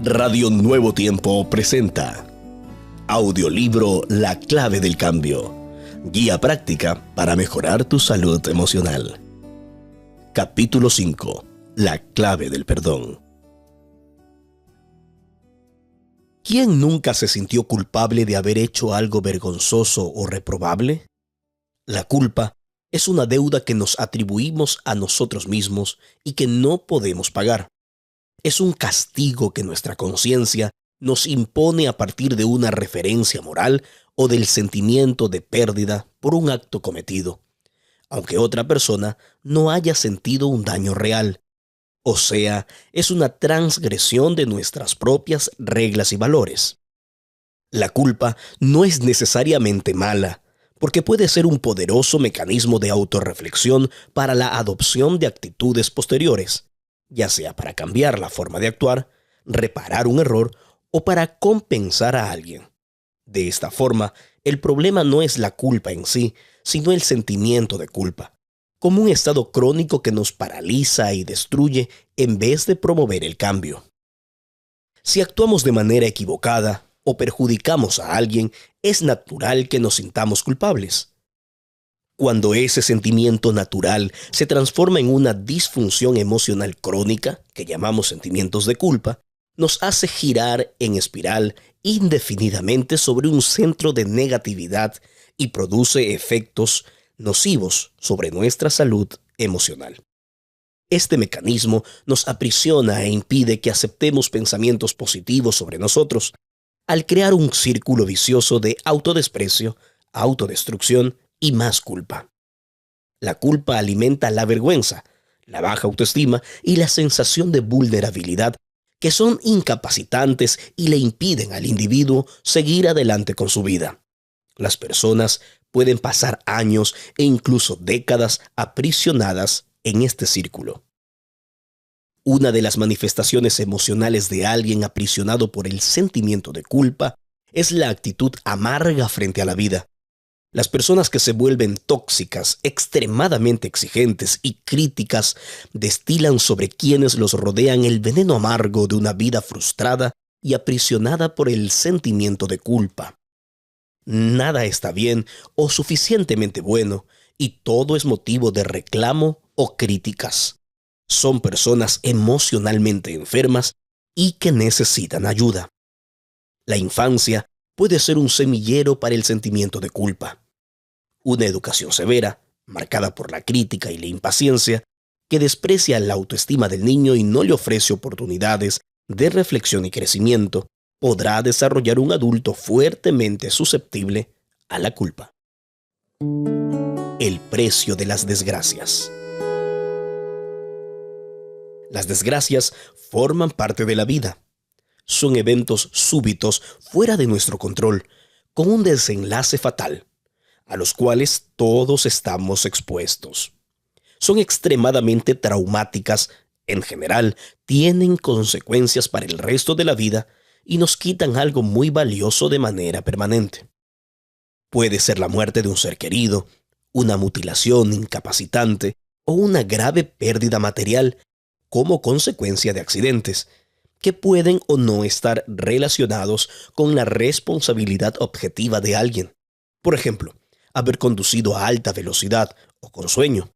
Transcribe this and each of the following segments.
Radio Nuevo Tiempo presenta Audiolibro La Clave del Cambio. Guía práctica para mejorar tu salud emocional. Capítulo 5. La clave del perdón. ¿Quién nunca se sintió culpable de haber hecho algo vergonzoso o reprobable? La culpa es una deuda que nos atribuimos a nosotros mismos y que no podemos pagar. Es un castigo que nuestra conciencia nos impone a partir de una referencia moral o del sentimiento de pérdida por un acto cometido, aunque otra persona no haya sentido un daño real. O sea, es una transgresión de nuestras propias reglas y valores. La culpa no es necesariamente mala, porque puede ser un poderoso mecanismo de autorreflexión para la adopción de actitudes posteriores, ya sea para cambiar la forma de actuar, reparar un error o para compensar a alguien. De esta forma, el problema no es la culpa en sí, sino el sentimiento de culpa, como un estado crónico que nos paraliza y destruye en vez de promover el cambio. Si actuamos de manera equivocada o perjudicamos a alguien, es natural que nos sintamos culpables. Cuando ese sentimiento natural se transforma en una disfunción emocional crónica, que llamamos sentimientos de culpa, nos hace girar en espiral indefinidamente sobre un centro de negatividad y produce efectos nocivos sobre nuestra salud emocional. Este mecanismo nos aprisiona e impide que aceptemos pensamientos positivos sobre nosotros, al crear un círculo vicioso de autodesprecio, autodestrucción y más culpa. La culpa alimenta la vergüenza, la baja autoestima y la sensación de vulnerabilidad, que son incapacitantes y le impiden al individuo seguir adelante con su vida. Las personas pueden pasar años e incluso décadas aprisionadas en este círculo. Una de las manifestaciones emocionales de alguien aprisionado por el sentimiento de culpa es la actitud amarga frente a la vida. Las personas que se vuelven tóxicas, extremadamente exigentes y críticas destilan sobre quienes los rodean el veneno amargo de una vida frustrada y aprisionada por el sentimiento de culpa. Nada está bien o suficientemente bueno y todo es motivo de reclamo o críticas. Son personas emocionalmente enfermas y que necesitan ayuda. La infancia puede ser un semillero para el sentimiento de culpa. Una educación severa, marcada por la crítica y la impaciencia, que desprecia la autoestima del niño y no le ofrece oportunidades de reflexión y crecimiento, podrá desarrollar un adulto fuertemente susceptible a la culpa. El precio de las desgracias. Las desgracias forman parte de la vida. Son eventos súbitos fuera de nuestro control, con un desenlace fatal, a los cuales todos estamos expuestos. Son extremadamente traumáticas, en general, tienen consecuencias para el resto de la vida y nos quitan algo muy valioso de manera permanente. Puede ser la muerte de un ser querido, una mutilación incapacitante o una grave pérdida material como consecuencia de accidentes, que pueden o no estar relacionados con la responsabilidad objetiva de alguien. Por ejemplo, haber conducido a alta velocidad o con sueño,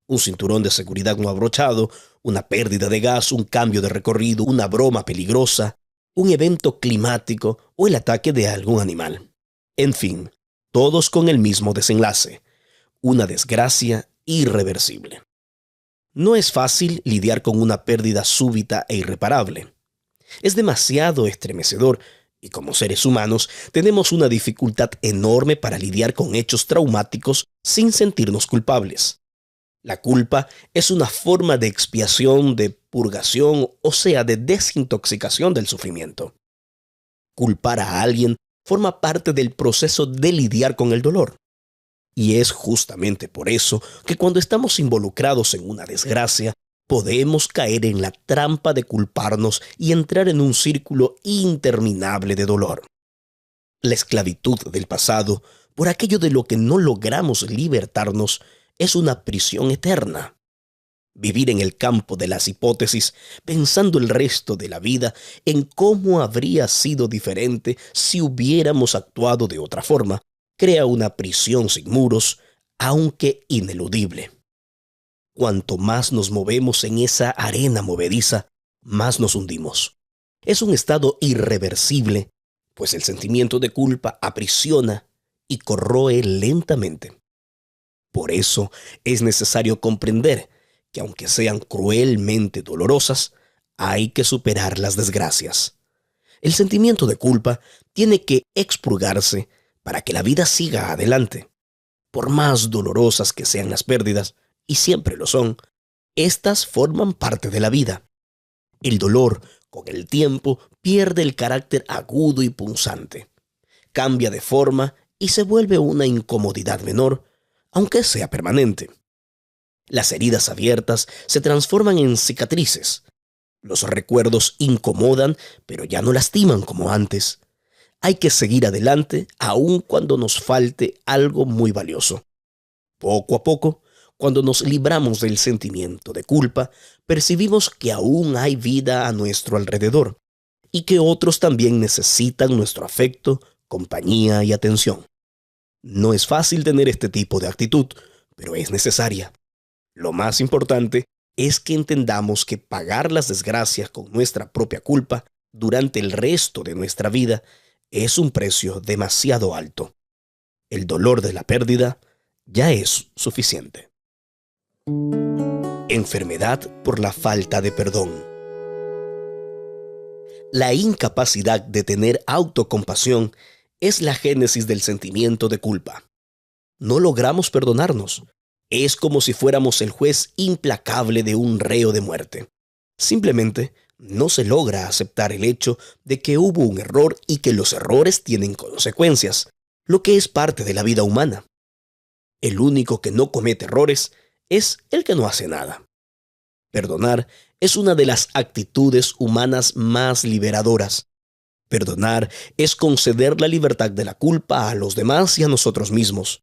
un cinturón de seguridad no abrochado, una pérdida de gas, un cambio de recorrido, una broma peligrosa, un evento climático o el ataque de algún animal. En fin, todos con el mismo desenlace, una desgracia irreversible. No es fácil lidiar con una pérdida súbita e irreparable. Es demasiado estremecedor y como seres humanos tenemos una dificultad enorme para lidiar con hechos traumáticos sin sentirnos culpables. La culpa es una forma de expiación, de purgación, o sea, de desintoxicación del sufrimiento. Culpar a alguien forma parte del proceso de lidiar con el dolor. Y es justamente por eso que cuando estamos involucrados en una desgracia, podemos caer en la trampa de culparnos y entrar en un círculo interminable de dolor. La esclavitud del pasado, por aquello de lo que no logramos libertarnos, es una prisión eterna. Vivir en el campo de las hipótesis, pensando el resto de la vida en cómo habría sido diferente si hubiéramos actuado de otra forma, crea una prisión sin muros, aunque ineludible. Cuanto más nos movemos en esa arena movediza, más nos hundimos. Es un estado irreversible, pues el sentimiento de culpa aprisiona y corroe lentamente. Por eso es necesario comprender que aunque sean cruelmente dolorosas, hay que superar las desgracias. El sentimiento de culpa tiene que expurgarse para que la vida siga adelante. Por más dolorosas que sean las pérdidas, y siempre lo son, estas forman parte de la vida. El dolor, con el tiempo, pierde el carácter agudo y punzante. Cambia de forma y se vuelve una incomodidad menor, aunque sea permanente. Las heridas abiertas se transforman en cicatrices. Los recuerdos incomodan, pero ya no lastiman como antes. Hay que seguir adelante aun cuando nos falte algo muy valioso. Poco a poco, cuando nos libramos del sentimiento de culpa, percibimos que aún hay vida a nuestro alrededor y que otros también necesitan nuestro afecto, compañía y atención. No es fácil tener este tipo de actitud, pero es necesaria. Lo más importante es que entendamos que pagar las desgracias con nuestra propia culpa durante el resto de nuestra vida es un precio demasiado alto. El dolor de la pérdida ya es suficiente. Enfermedad por la falta de perdón. La incapacidad de tener autocompasión es la génesis del sentimiento de culpa. No logramos perdonarnos. Es como si fuéramos el juez implacable de un reo de muerte. Simplemente no se logra aceptar el hecho de que hubo un error y que los errores tienen consecuencias, lo que es parte de la vida humana. El único que no comete errores es el que no hace nada. Perdonar es una de las actitudes humanas más liberadoras. Perdonar es conceder la libertad de la culpa a los demás y a nosotros mismos.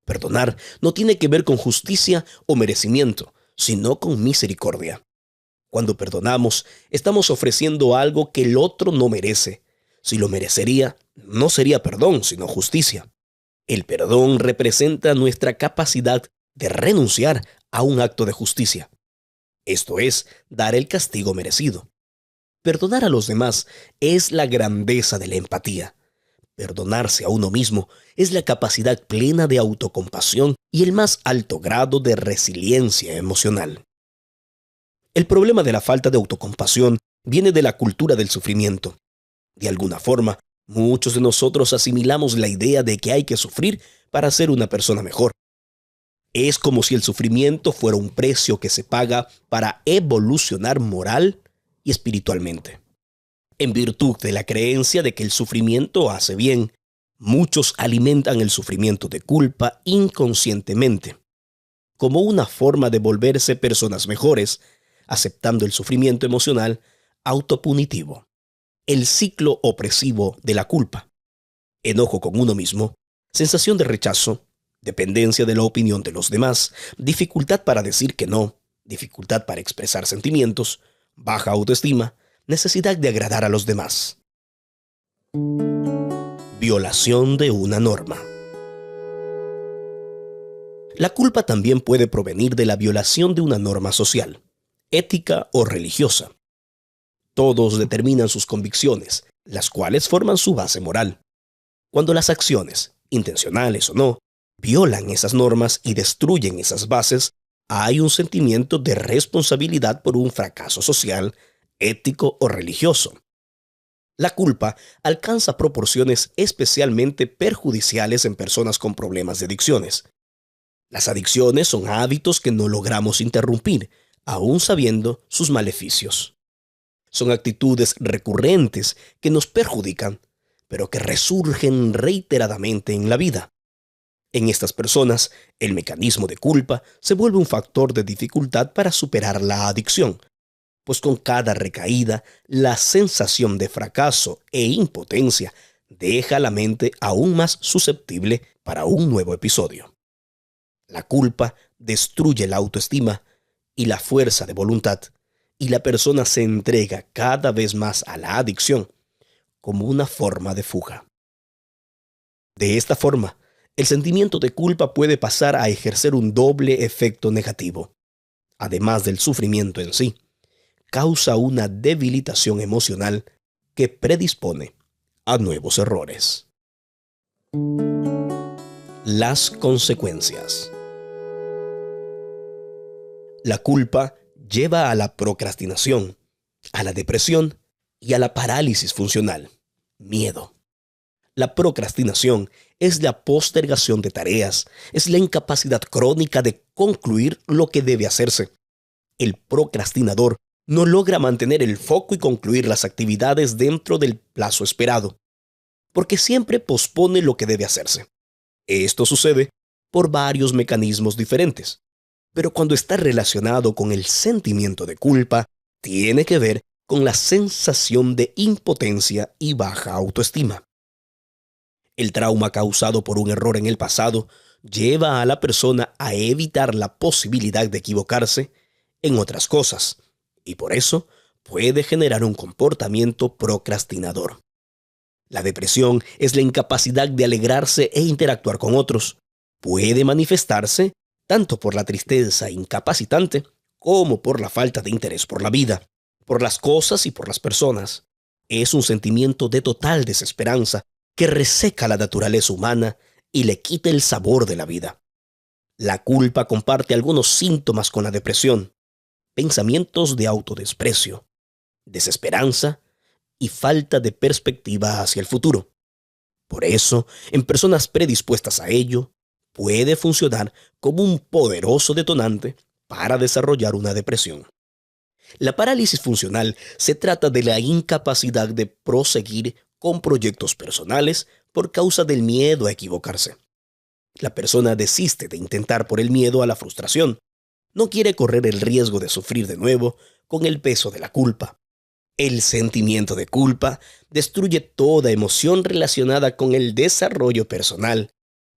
Perdonar no tiene que ver con justicia o merecimiento, sino con misericordia. Cuando perdonamos, estamos ofreciendo algo que el otro no merece. Si lo merecería, no sería perdón, sino justicia. El perdón representa nuestra capacidad de renunciar a un acto de justicia. Esto es, dar el castigo merecido. Perdonar a los demás es la grandeza de la empatía. Perdonarse a uno mismo es la capacidad plena de autocompasión y el más alto grado de resiliencia emocional. El problema de la falta de autocompasión viene de la cultura del sufrimiento. De alguna forma, muchos de nosotros asimilamos la idea de que hay que sufrir para ser una persona mejor. Es como si el sufrimiento fuera un precio que se paga para evolucionar moral y espiritualmente. En virtud de la creencia de que el sufrimiento hace bien, muchos alimentan el sufrimiento de culpa inconscientemente, como una forma de volverse personas mejores, aceptando el sufrimiento emocional autopunitivo. El ciclo opresivo de la culpa. Enojo con uno mismo, sensación de rechazo, dependencia de la opinión de los demás, dificultad para decir que no, dificultad para expresar sentimientos, baja autoestima, necesidad de agradar a los demás. Violación de una norma. La culpa también puede provenir de la violación de una norma social, ética o religiosa. Todos determinan sus convicciones, las cuales forman su base moral. Cuando las acciones, intencionales o no, violan esas normas y destruyen esas bases, hay un sentimiento de responsabilidad por un fracaso social, ético o religioso. La culpa alcanza proporciones especialmente perjudiciales en personas con problemas de adicciones. Las adicciones son hábitos que no logramos interrumpir, aún sabiendo sus maleficios. Son actitudes recurrentes que nos perjudican, pero que resurgen reiteradamente en la vida. En estas personas, el mecanismo de culpa se vuelve un factor de dificultad para superar la adicción, pues con cada recaída, la sensación de fracaso e impotencia deja a la mente aún más susceptible para un nuevo episodio. La culpa destruye la autoestima y la fuerza de voluntad, y la persona se entrega cada vez más a la adicción como una forma de fuga. De esta forma, el sentimiento de culpa puede pasar a ejercer un doble efecto negativo. Además del sufrimiento en sí, causa una debilitación emocional que predispone a nuevos errores. Las consecuencias. La culpa lleva a la procrastinación, a la depresión y a la parálisis funcional. Miedo. La procrastinación es la postergación de tareas, es la incapacidad crónica de concluir lo que debe hacerse. El procrastinador no logra mantener el foco y concluir las actividades dentro del plazo esperado, porque siempre pospone lo que debe hacerse. Esto sucede por varios mecanismos diferentes, pero cuando está relacionado con el sentimiento de culpa, tiene que ver con la sensación de impotencia y baja autoestima. El trauma causado por un error en el pasado lleva a la persona a evitar la posibilidad de equivocarse en otras cosas, y por eso puede generar un comportamiento procrastinador. La depresión es la incapacidad de alegrarse e interactuar con otros. Puede manifestarse tanto por la tristeza incapacitante como por la falta de interés por la vida, por las cosas y por las personas. Es un sentimiento de total desesperanza que reseca la naturaleza humana y le quita el sabor de la vida. La culpa comparte algunos síntomas con la depresión: pensamientos de autodesprecio, desesperanza y falta de perspectiva hacia el futuro. Por eso, en personas predispuestas a ello, puede funcionar como un poderoso detonante para desarrollar una depresión. La parálisis funcional se trata de la incapacidad de proseguir con proyectos personales por causa del miedo a equivocarse. La persona desiste de intentar por el miedo a la frustración. No quiere correr el riesgo de sufrir de nuevo con el peso de la culpa. El sentimiento de culpa destruye toda emoción relacionada con el desarrollo personal,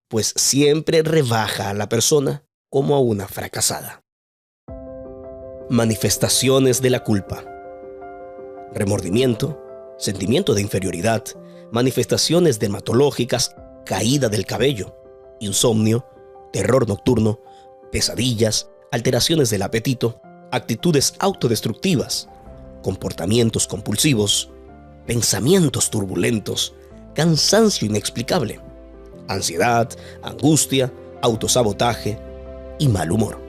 pues siempre rebaja a la persona como a una fracasada. Manifestaciones de la culpa: remordimiento, sentimiento de inferioridad, manifestaciones dermatológicas, caída del cabello, insomnio, terror nocturno, pesadillas, alteraciones del apetito, actitudes autodestructivas, comportamientos compulsivos, pensamientos turbulentos, cansancio inexplicable, ansiedad, angustia, autosabotaje y mal humor.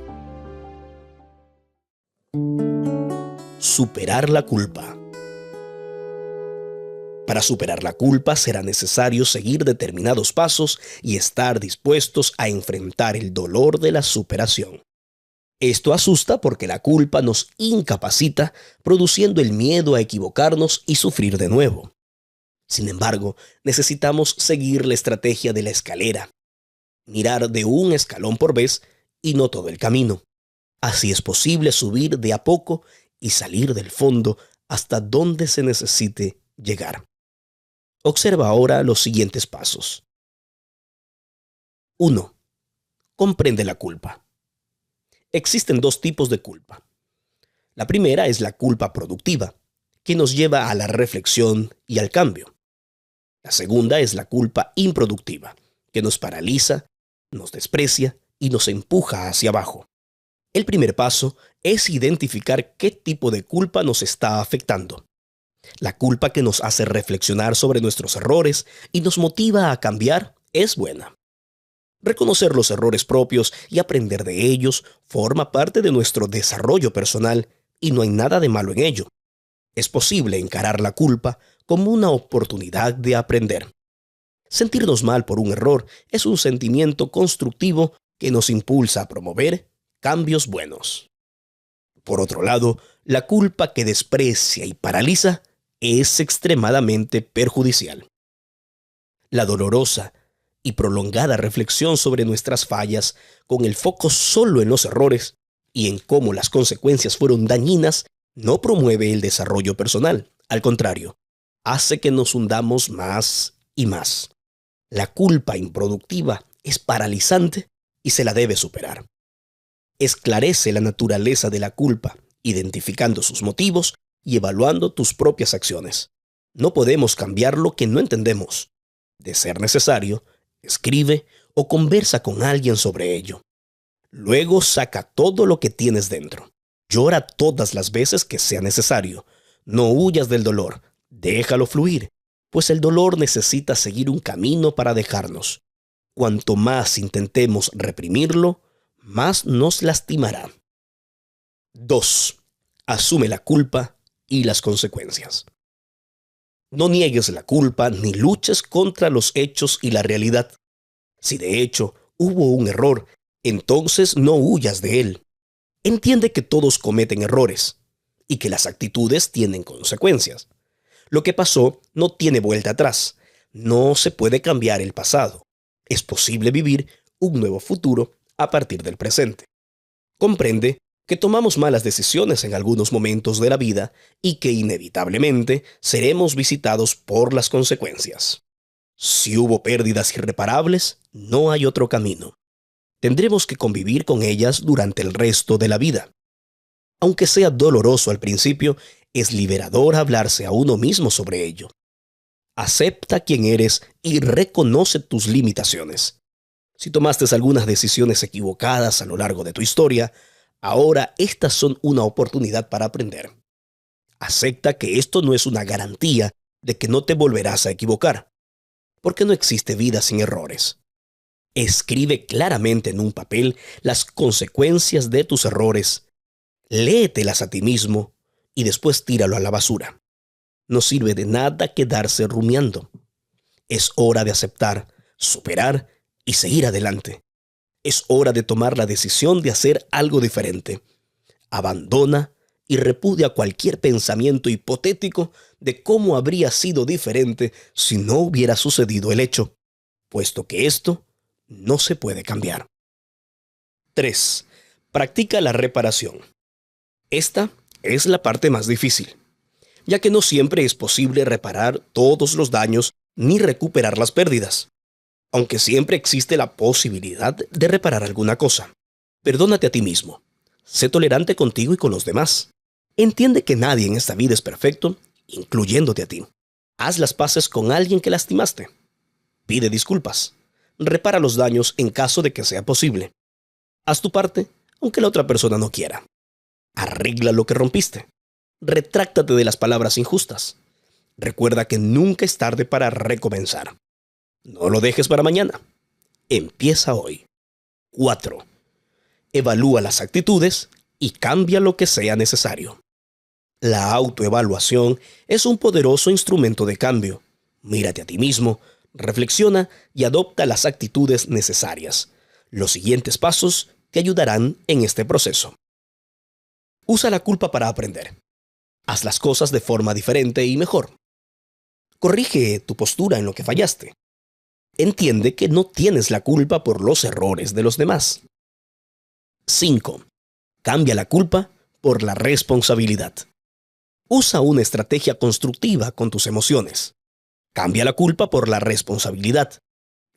Superar la culpa. Para superar la culpa será necesario seguir determinados pasos y estar dispuestos a enfrentar el dolor de la superación. Esto asusta porque la culpa nos incapacita, produciendo el miedo a equivocarnos y sufrir de nuevo. Sin embargo, necesitamos seguir la estrategia de la escalera, mirar de un escalón por vez y no todo el camino. Así es posible subir de a poco y salir del fondo hasta donde se necesite llegar. Observa ahora los siguientes pasos. 1. Comprende la culpa. Existen dos tipos de culpa. La primera es la culpa productiva, que nos lleva a la reflexión y al cambio. La segunda es la culpa improductiva, que nos paraliza, nos desprecia y nos empuja hacia abajo. El primer paso es identificar qué tipo de culpa nos está afectando. La culpa que nos hace reflexionar sobre nuestros errores y nos motiva a cambiar es buena. Reconocer los errores propios y aprender de ellos forma parte de nuestro desarrollo personal y no hay nada de malo en ello. Es posible encarar la culpa como una oportunidad de aprender. Sentirnos mal por un error es un sentimiento constructivo que nos impulsa a promover cambios buenos. Por otro lado, la culpa que desprecia y paraliza es extremadamente perjudicial. La dolorosa y prolongada reflexión sobre nuestras fallas, con el foco solo en los errores y en cómo las consecuencias fueron dañinas, no promueve el desarrollo personal. Al contrario, hace que nos hundamos más y más. La culpa improductiva es paralizante y se la debe superar. Esclarece la naturaleza de la culpa, identificando sus motivos y evaluando tus propias acciones. No podemos cambiar lo que no entendemos. De ser necesario, escribe o conversa con alguien sobre ello. Luego saca todo lo que tienes dentro. Llora todas las veces que sea necesario. No huyas del dolor, déjalo fluir, pues el dolor necesita seguir un camino para dejarnos. Cuanto más intentemos reprimirlo, más nos lastimará. 2. Asume la culpa y las consecuencias. No niegues la culpa ni luches contra los hechos y la realidad. Si de hecho hubo un error, entonces no huyas de él. Entiende que todos cometen errores y que las actitudes tienen consecuencias. Lo que pasó no tiene vuelta atrás. No se puede cambiar el pasado. Es posible vivir un nuevo futuro a partir del presente. Comprende que tomamos malas decisiones en algunos momentos de la vida y que inevitablemente seremos visitados por las consecuencias. Si hubo pérdidas irreparables, no hay otro camino. Tendremos que convivir con ellas durante el resto de la vida. Aunque sea doloroso al principio, es liberador hablarse a uno mismo sobre ello. Acepta quién eres y reconoce tus limitaciones. Si tomaste algunas decisiones equivocadas a lo largo de tu historia, ahora estas son una oportunidad para aprender. Acepta que esto no es una garantía de que no te volverás a equivocar, porque no existe vida sin errores. Escribe claramente en un papel las consecuencias de tus errores, léetelas a ti mismo y después tíralo a la basura. No sirve de nada quedarse rumiando. Es hora de aceptar, superar y seguir adelante. Es hora de tomar la decisión de hacer algo diferente. Abandona y repudia cualquier pensamiento hipotético de cómo habría sido diferente si no hubiera sucedido el hecho, puesto que esto no se puede cambiar. 3. Practica la reparación. Esta es la parte más difícil, ya que no siempre es posible reparar todos los daños ni recuperar las pérdidas. Aunque siempre existe la posibilidad de reparar alguna cosa. Perdónate a ti mismo. Sé tolerante contigo y con los demás. Entiende que nadie en esta vida es perfecto, incluyéndote a ti. Haz las paces con alguien que lastimaste. Pide disculpas. Repara los daños en caso de que sea posible. Haz tu parte, aunque la otra persona no quiera. Arregla lo que rompiste. Retráctate de las palabras injustas. Recuerda que nunca es tarde para recomenzar. No lo dejes para mañana. Empieza hoy. 4. Evalúa las actitudes y cambia lo que sea necesario. La autoevaluación es un poderoso instrumento de cambio. Mírate a ti mismo, reflexiona y adopta las actitudes necesarias. Los siguientes pasos te ayudarán en este proceso. Usa la culpa para aprender. Haz las cosas de forma diferente y mejor. Corrige tu postura en lo que fallaste. Entiende que no tienes la culpa por los errores de los demás. 5. Cambia la culpa por la responsabilidad. Usa una estrategia constructiva con tus emociones. Cambia la culpa por la responsabilidad.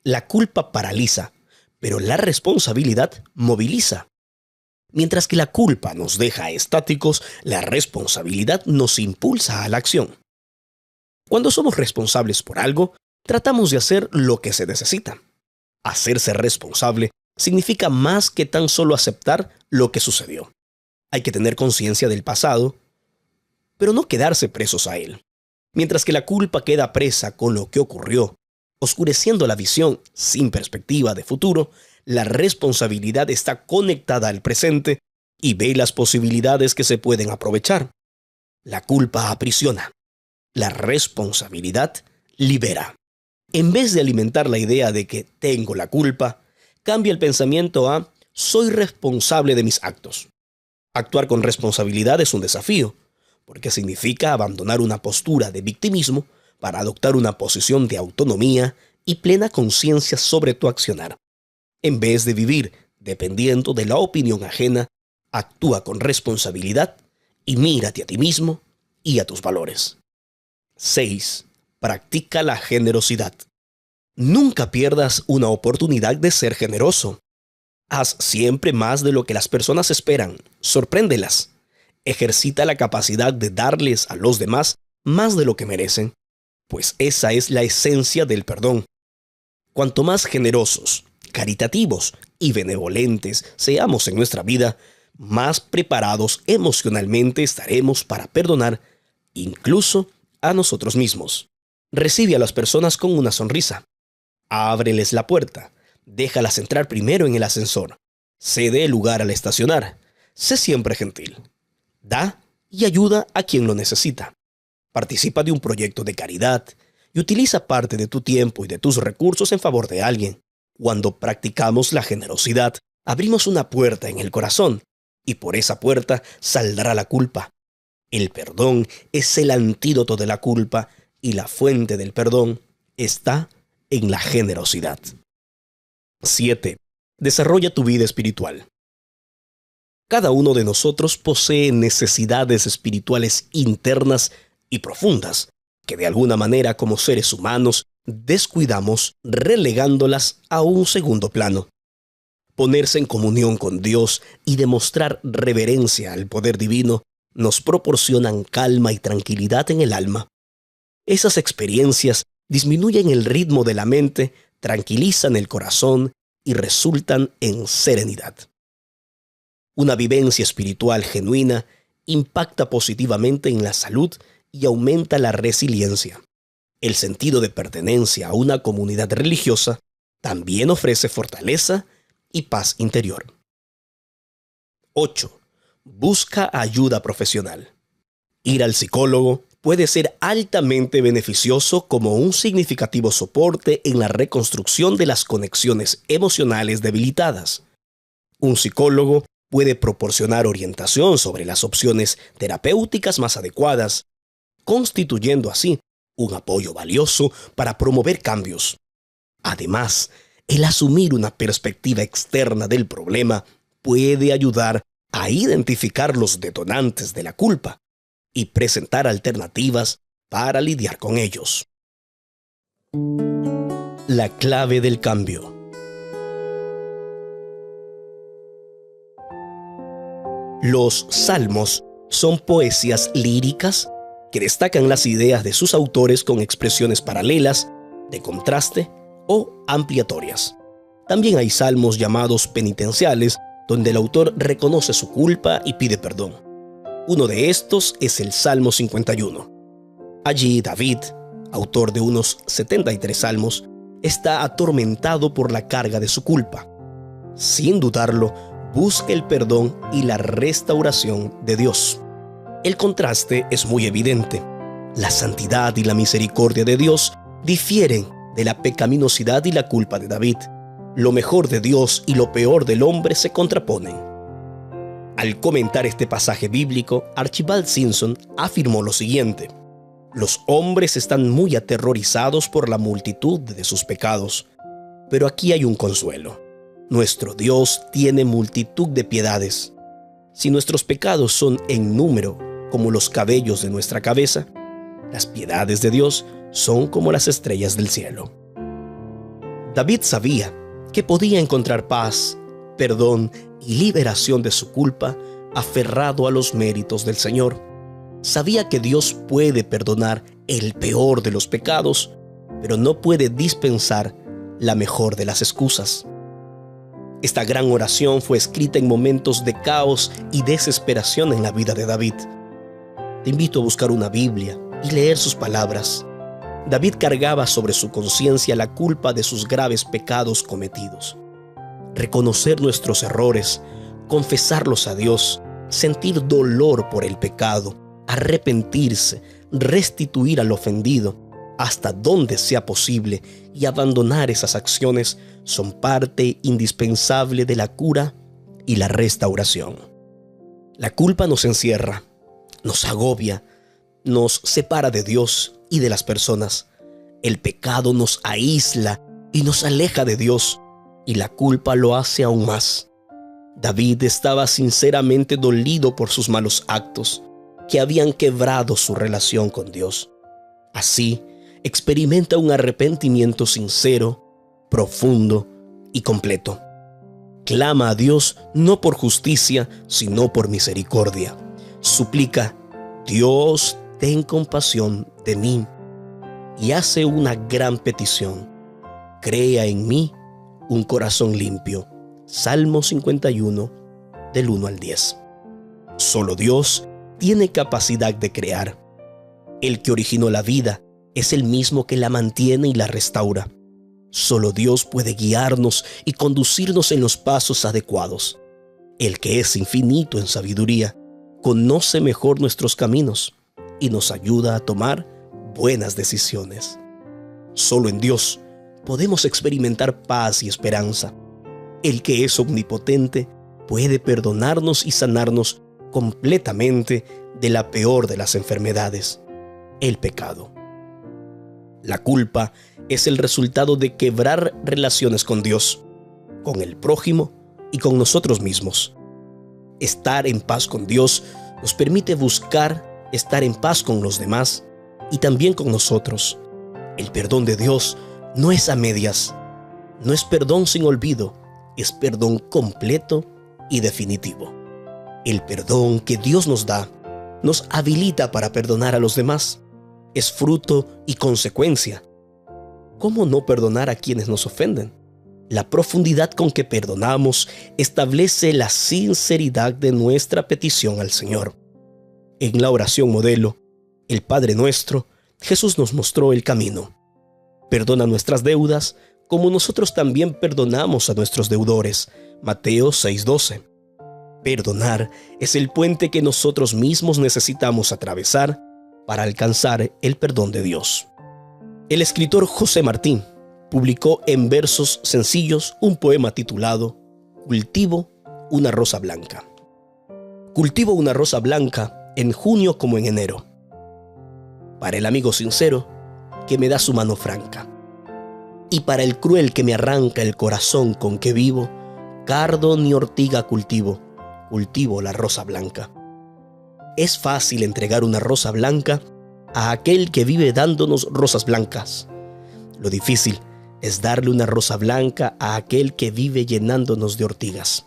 La culpa paraliza, pero la responsabilidad moviliza. Mientras que la culpa nos deja estáticos, la responsabilidad nos impulsa a la acción. Cuando somos responsables por algo, tratamos de hacer lo que se necesita. Hacerse responsable significa más que tan solo aceptar lo que sucedió. Hay que tener conciencia del pasado, pero no quedarse presos a él. Mientras que la culpa queda presa con lo que ocurrió, oscureciendo la visión sin perspectiva de futuro, la responsabilidad está conectada al presente y ve las posibilidades que se pueden aprovechar. La culpa aprisiona. La responsabilidad libera. En vez de alimentar la idea de que tengo la culpa, cambia el pensamiento a soy responsable de mis actos. Actuar con responsabilidad es un desafío, porque significa abandonar una postura de victimismo para adoptar una posición de autonomía y plena conciencia sobre tu accionar. En vez de vivir dependiendo de la opinión ajena, actúa con responsabilidad y mírate a ti mismo y a tus valores. 6. Practica la generosidad. Nunca pierdas una oportunidad de ser generoso. Haz siempre más de lo que las personas esperan. Sorpréndelas. Ejercita la capacidad de darles a los demás más de lo que merecen, pues esa es la esencia del perdón. Cuanto más generosos, caritativos y benevolentes seamos en nuestra vida, más preparados emocionalmente estaremos para perdonar, incluso a nosotros mismos. Recibe a las personas con una sonrisa. Ábreles la puerta. Déjalas entrar primero en el ascensor. Cede el lugar al estacionar. Sé siempre gentil. Da y ayuda a quien lo necesita. Participa de un proyecto de caridad y utiliza parte de tu tiempo y de tus recursos en favor de alguien. Cuando practicamos la generosidad, abrimos una puerta en el corazón y por esa puerta saldrá la culpa. El perdón es el antídoto de la culpa y la fuente del perdón está en la generosidad. 7. Desarrolla tu vida espiritual. Cada uno de nosotros posee necesidades espirituales internas y profundas, que de alguna manera como seres humanos descuidamos relegándolas a un segundo plano. Ponerse en comunión con Dios y demostrar reverencia al poder divino nos proporcionan calma y tranquilidad en el alma. Esas experiencias disminuyen el ritmo de la mente, tranquilizan el corazón y resultan en serenidad. Una vivencia espiritual genuina impacta positivamente en la salud y aumenta la resiliencia. El sentido de pertenencia a una comunidad religiosa también ofrece fortaleza y paz interior. 8. Busca ayuda profesional. Ir al psicólogo puede ser altamente beneficioso como un significativo soporte en la reconstrucción de las conexiones emocionales debilitadas. Un psicólogo puede proporcionar orientación sobre las opciones terapéuticas más adecuadas, constituyendo así un apoyo valioso para promover cambios. Además, el asumir una perspectiva externa del problema puede ayudar a identificar los detonantes de la culpa y presentar alternativas para lidiar con ellos. La clave del cambio. Los salmos son poesías líricas que destacan las ideas de sus autores con expresiones paralelas, de contraste o ampliatorias. También hay salmos llamados penitenciales, donde el autor reconoce su culpa y pide perdón. Uno de estos es el Salmo 51. Allí David, autor de unos 73 salmos, está atormentado por la carga de su culpa. Sin dudarlo, busca el perdón y la restauración de Dios. El contraste es muy evidente. La santidad y la misericordia de Dios difieren de la pecaminosidad y la culpa de David. Lo mejor de Dios y lo peor del hombre se contraponen. Al comentar este pasaje bíblico, Archibald Simpson afirmó lo siguiente: los hombres están muy aterrorizados por la multitud de sus pecados, pero aquí hay un consuelo. Nuestro Dios tiene multitud de piedades. Si nuestros pecados son en número como los cabellos de nuestra cabeza, las piedades de Dios son como las estrellas del cielo. David sabía que podía encontrar paz, perdón y liberación de su culpa aferrado a los méritos del Señor. Sabía que Dios puede perdonar el peor de los pecados, pero no puede dispensar la mejor de las excusas. Esta gran oración fue escrita en momentos de caos y desesperación en la vida de David. Te invito a buscar una Biblia y leer sus palabras. David cargaba sobre su conciencia la culpa de sus graves pecados cometidos. Reconocer nuestros errores, confesarlos a Dios, sentir dolor por el pecado, arrepentirse, restituir al ofendido, hasta donde sea posible, y abandonar esas acciones son parte indispensable de la cura y la restauración. La culpa nos encierra, nos agobia, nos separa de Dios y de las personas. El pecado nos aísla y nos aleja de Dios, y la culpa lo hace aún más. David estaba sinceramente dolido por sus malos actos, que habían quebrado su relación con Dios. Así, experimenta un arrepentimiento sincero, profundo y completo. clama a Dios no por justicia, sino por misericordia. Suplica: Dios, ten compasión de mí. Y hace una gran petición: crea en mí un corazón limpio. Salmo 51, del 1 al 10. Solo Dios tiene capacidad de crear. El que originó la vida es el mismo que la mantiene y la restaura. Solo Dios puede guiarnos y conducirnos en los pasos adecuados. El que es infinito en sabiduría conoce mejor nuestros caminos y nos ayuda a tomar buenas decisiones. Solo en Dios podemos experimentar paz y esperanza. El que es omnipotente puede perdonarnos y sanarnos completamente de la peor de las enfermedades, el pecado. La culpa es el resultado de quebrar relaciones con Dios, con el prójimo y con nosotros mismos. Estar en paz con Dios nos permite buscar estar en paz con los demás y también con nosotros. El perdón de Dios no es a medias, no es perdón sin olvido, es perdón completo y definitivo. El perdón que Dios nos da nos habilita para perdonar a los demás. Es fruto y consecuencia. ¿Cómo no perdonar a quienes nos ofenden? La profundidad con que perdonamos establece la sinceridad de nuestra petición al Señor. En la oración modelo, el Padre Nuestro, Jesús nos mostró el camino. Perdona nuestras deudas como nosotros también perdonamos a nuestros deudores. Mateo 6:12. Perdonar es el puente que nosotros mismos necesitamos atravesar para alcanzar el perdón de Dios. El escritor José Martín publicó en versos sencillos un poema titulado Cultivo una rosa blanca. Cultivo una rosa blanca en junio como en enero, para el amigo sincero que me da su mano franca, y para el cruel que me arranca el corazón con que vivo, cardo ni ortiga cultivo la rosa blanca. Es fácil entregar una rosa blanca a aquel que vive dándonos rosas blancas. Lo difícil es darle una rosa blanca a aquel que vive llenándonos de ortigas.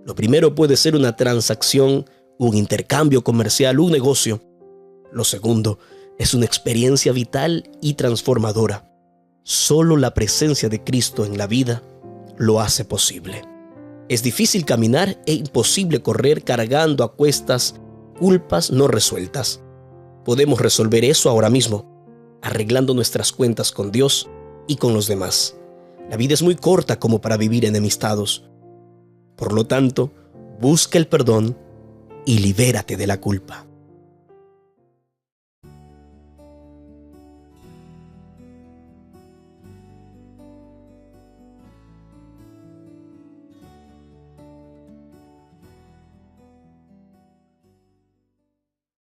Lo primero puede ser una transacción, un intercambio comercial, un negocio. Lo segundo es una experiencia vital y transformadora. Solo la presencia de Cristo en la vida lo hace posible. Es difícil caminar e imposible correr cargando a cuestas culpas no resueltas. Podemos resolver eso ahora mismo, arreglando nuestras cuentas con Dios y con los demás. La vida es muy corta como para vivir enemistados. Por lo tanto, busca el perdón y libérate de la culpa.